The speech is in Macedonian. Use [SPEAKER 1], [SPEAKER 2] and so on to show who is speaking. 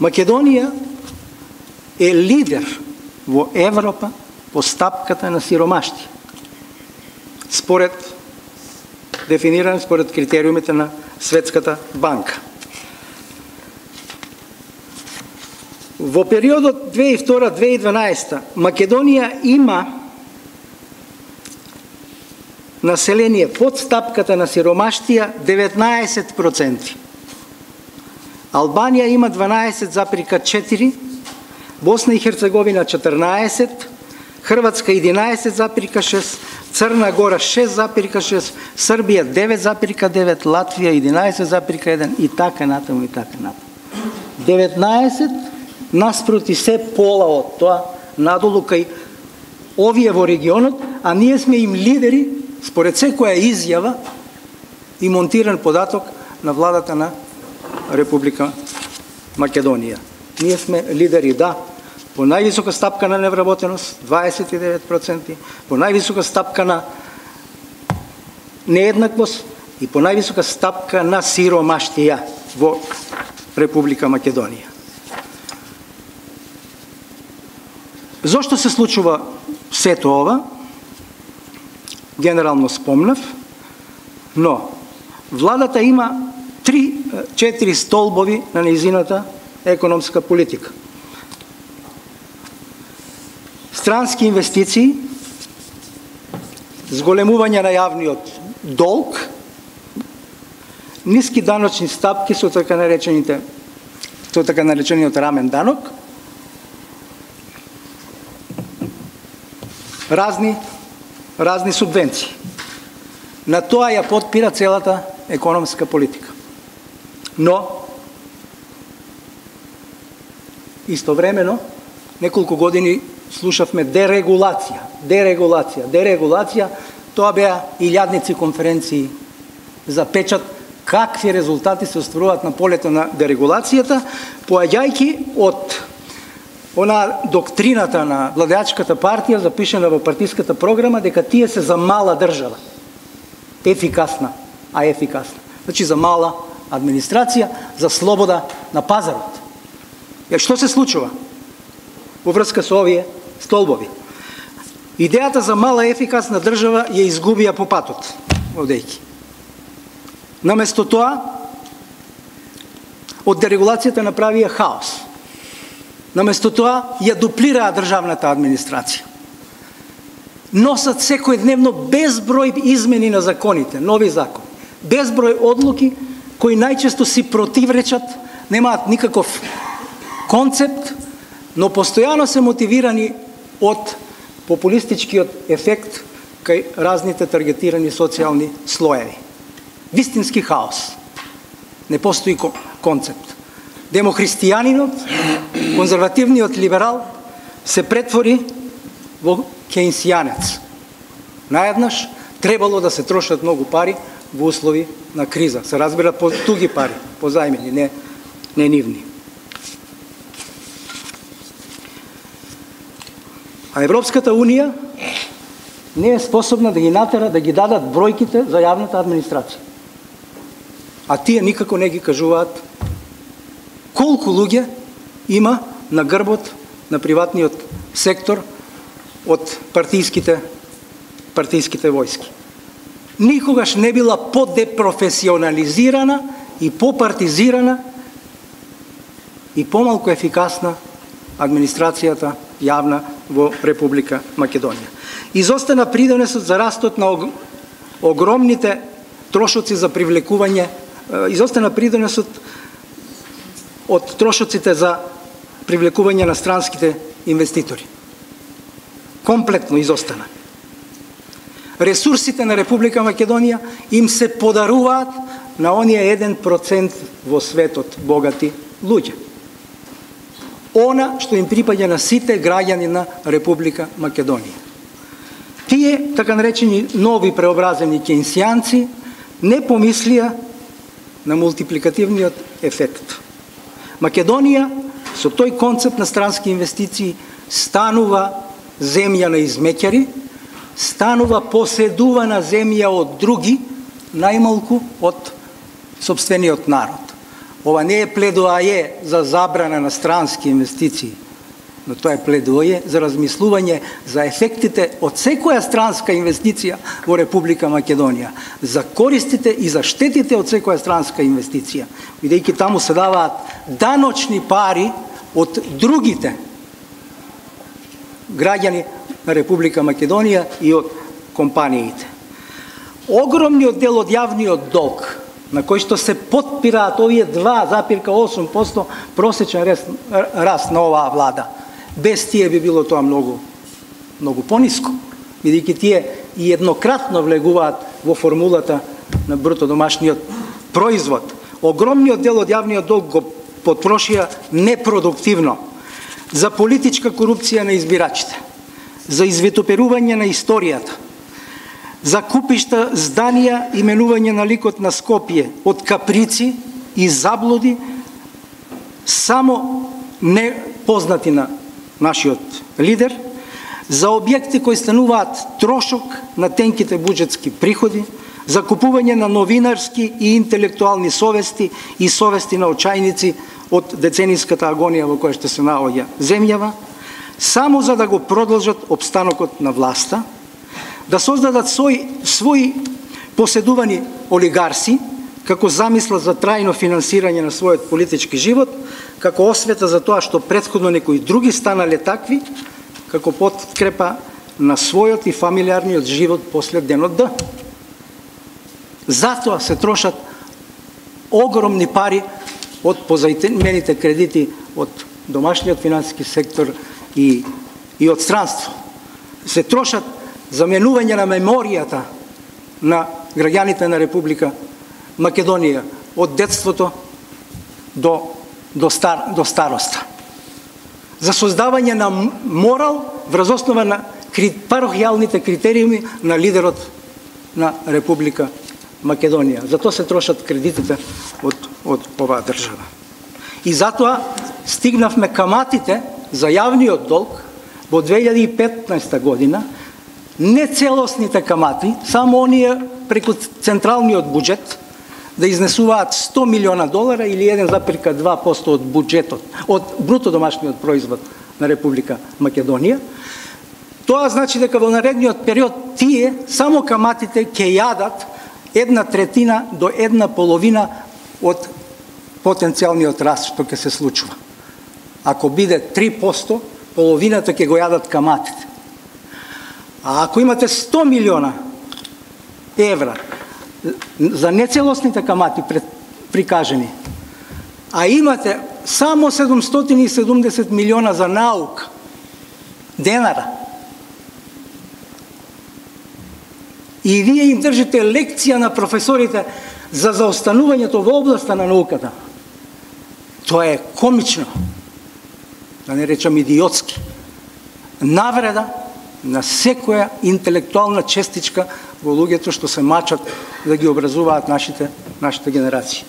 [SPEAKER 1] Македонија е лидер во Европа по стапката на сиромаштие. Дефиниран според критериумите на Светската банка. Во периодот 2002-2012 Македонија има население под стапката на сиромаштија 19%. Албанија има 12,4%, Босна и Херцеговина 14%, Хрватска 11,6%, Црна Гора 6,6%, Србија 9,9%, Латвија 11,1% и така натаму и така натаму. 19 наспроти се пола од тоа надолу кај овие во регионот, а ние сме им лидери според секоја изјава и монтиран податок на владата на Република Македонија. Ние сме лидери, да, по највисока стапка на невработеност, 29%, по највисока стапка на нееднаквост и по највисока стапка на сиромаштија во Република Македонија. Зошто се случува сето ова? Генерално спомнав, но владата има 3-4 столбови на нејзината економска политика. Странски инвестиции, зголемување на јавниот долг, ниски даночни стапки со така наречениот рамен данок, разни субвенции. На тоа ја потпира целата економска политика. Но, истовремено, неколку години слушавме дерегулација. Тоа беа илјадници конференции за печат какви резултати се остваруваат на полето на дерегулацијата, поаѓајќи од доктрината на владеачката партија, запишена во партиската програма, дека тие се за мала држава. Ефикасна. Значи за мала администрација, за слобода на пазарот. Што се случува во врска со овие столбови? Идејата за мала ефикасна држава ја изгубија по патот, одејќи. Наместо тоа, од дерегулацијата направија хаос. Наместо тоа, ја дуплираа државната администрација. Носат секојдневно безброј измени на законите, нови закон. Безброј одлуки кои најчесто си противречат, немаат никаков концепт, но постојано се мотивирани од популистичкиот ефект кај разните таргетирани социјални слоеви. Вистински хаос. Не постои концепт. Демохристијанинот, конзервативниот либерал, се претвори во кейнсијанец. Наеднаш требало да се трошат многу пари во услови на криза. Се разбира по туги пари, по зајмени, не нивни. А Европската Унија не е способна да ги натера да ги дадат бројките за јавната администрација. А тие никако не ги кажуваат колку луѓе има на грбот на приватниот сектор од партиските војски. Никогаш не била подепрофесионализирана и попартизирана и помалку ефикасна администрацијата јавна во Република Македонија. Изостана придонесот за растот на огромните трошоци за привлекување, изостана придонесот од трошоците за привлекување на странските инвеститори. Комплетно изостана. Ресурсите на Република Македонија им се подаруваат на оние 1% во светот богати луѓе. Она што им припаѓа на сите граѓани на Република Македонија. Тие, така наречени нови преобразени кейнсијанци, не помислија на мултипликативниот ефект. Македонија, со тој концепт на странски инвестиции, станува земја на измеќари, станува поседувана земја од други, најмалку од сопствениот народ. Ова не е пледоае за забрана на странски инвестиции, но тоа е пледоае за размислување за ефектите од секоја странска инвестиција во Република Македонија, за користите и за штетите од секоја странска инвестиција, бидејќи таму се даваат даночни пари од другите граѓани на Република Македонија и од компаниите. Огромниот дел од јавниот долг, на кој што се потпираат овие 2,8% просечен раст на оваа влада, без тие би било тоа многу пониско, бидејќи тие и еднократно влегуваат во формулата на бруто домашниот производ. Огромниот дел од јавниот долг го потрошија непродуктивно за политичка корупција на избирачите, за извитоперување на историјата, за купишта зданија, именување на ликот на Скопје од каприци и заблуди, само не познати на нашиот лидер, за објекти кои стануваат трошок на тенките буџетски приходи, за купување на новинарски и интелектуални совести и совести на очајници од децениската агонија во која што се наоѓа земјава, само за да го продолжат обстанокот на власта, да создадат своји поседувани олигарси, како замисла за трајно финансирање на својот политички живот, како освета за тоа што претходно некои други станале такви, како подкрепа на својот и фамилиарниот живот после денот Д. Затоа се трошат огромни пари од позајмените кредити од домашниот финансиски сектор и од странство. Се трошат за менување на меморијата на граѓаните на Република Македонија од детството до староста. За создавање на морал врз основа на парохијалните критериуми на лидерот на Република Македонија. Затоа се трошат кредитите од оваа држава. И затоа стигнавме каматите за јавниот долг во 2015 година, не целосните камати, само оние преку централниот буџет, да изнесуваат $100 милиона или 1,2% од буџетот, од бруто домашниот производ на Република Македонија. Тоа значи дека во наредниот период тие само каматите ќе јадат 1/3 до 1/2 од потенцијалниот раст што ќе се случува. Ако биде 3%, половината ќе го јадат каматите. А ако имате 100 милиона евра за нецелосните камати прикажени, а имате само 770 милиона за наука, денара, и вие им држите лекција на професорите за заостанувањето во областа на науката, тоа е комично, да не речам идиотски, навреда на секоја интелектуална честичка во луѓето што се мачат да ги образуваат нашите генерации.